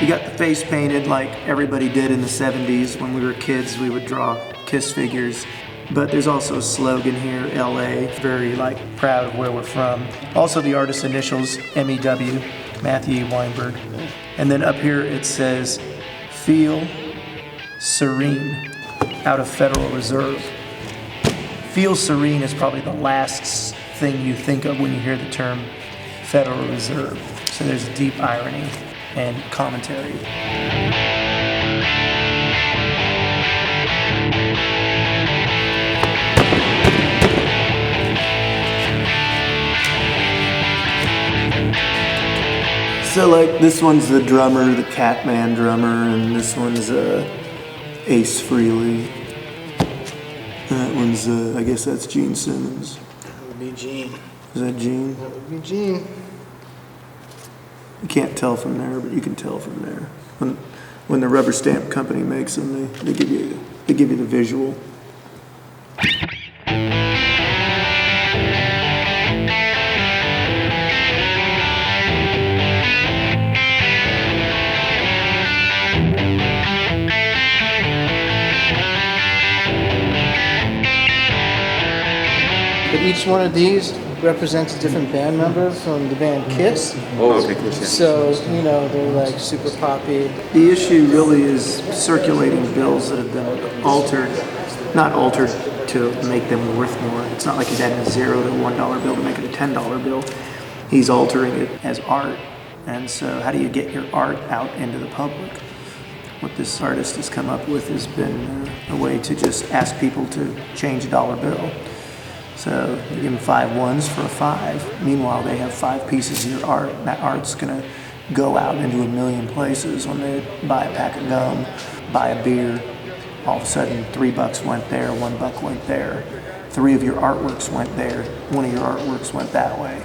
You got the face painted like everybody did in the 70s. When we were kids, we would draw Kiss figures. But there's also a slogan here, LA, very like proud of where we're from. Also the artist's initials, MEW, Matthew Weinberg. And then up here it says, feel serene, out of Federal Reserve. Feel serene is probably the last thing you think of when you hear the term Federal Reserve. So there's deep irony and commentary. So like this one's the drummer, the Catman drummer, and this one's Ace Frehley. That one's, I guess that's Gene Simmons. That would be Gene. Is that Gene? That would be Gene. You can't tell from there, but you can tell from there. When the rubber stamp company makes them, they give you the visual. But each one of these represents a different band member from the band Kiss. Oh, okay, cool. So, you know, they're like super poppy. The issue really is circulating bills that have been altered, not altered to make them worth more. It's not like he's adding a $0 to a $1 bill to make it a $10 bill. He's altering it as art. And so how do you get your art out into the public? What this artist has come up with has been a way to just ask people to change a dollar bill. So you give them 5 ones for a 5. Meanwhile, they have 5 pieces of your art. That art's gonna go out into a million places. When they buy a pack of gum, buy a beer, all of a sudden $3 went there, $1 went there. 3 of your artworks went there, 1 of your artworks went that way.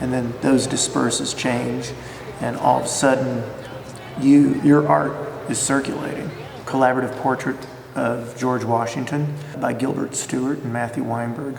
And then those disperses change, and all of a sudden, your art is circulating. Collaborative portrait of George Washington by Gilbert Stewart and Matthew Weinberg.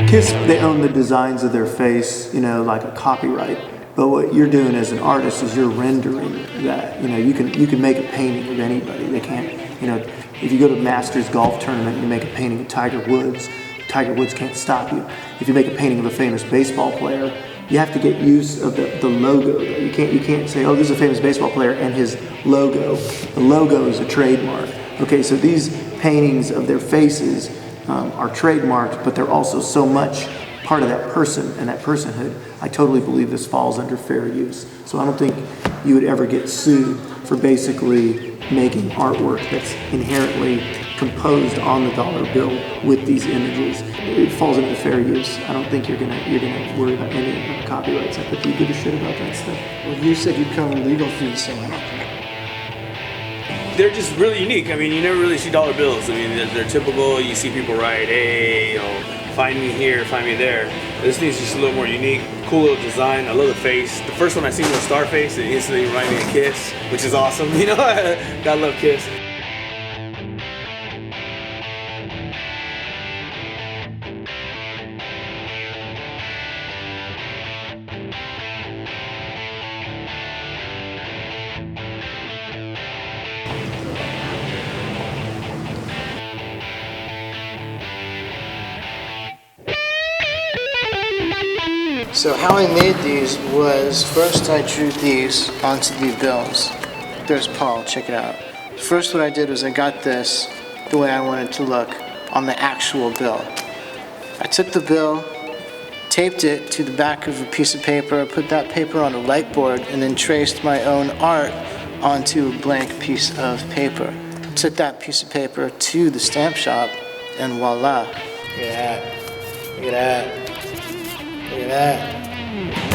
Kiss, they own the designs of their face, you know, like a copyright. But what you're doing as an artist is you're rendering that. You know, you can make a painting of anybody. They can't, you know, if you go to a Masters golf tournament and you make a painting of Tiger Woods can't stop you. If you make a painting of a famous baseball player, you have to get use of the logo. You can't say, oh, this is a famous baseball player and his logo. The logo is a trademark. Okay, so these paintings of their faces are trademarked, but they're also so much part of that person and that personhood. I totally believe this falls under fair use. So I don't think you would ever get sued for basically making artwork that's inherently composed on the dollar bill with these images. It falls into fair use. I don't think you're gonna worry about any copyrights. I think you give a shit about that stuff. Well, you said you'd cover legal fees, so They're just really unique. I mean, you never really see dollar bills. I mean, they're typical. You see people write, hey, you know, find me here, find me there. This thing's just a little more unique. Cool little design. I love the face. The first one I seen was Starface. It instantly reminded me of Kiss, which is awesome. You know, gotta love Kiss. So how I made these was, first I drew these onto the bills. There's Paul, check it out. First what I did was I got this the way I wanted to look on the actual bill. I took the bill, taped it to the back of a piece of paper, put that paper on a light board, and then traced my own art onto a blank piece of paper. Took that piece of paper to the stamp shop, and voila. Look at that. Look at that. Look at that.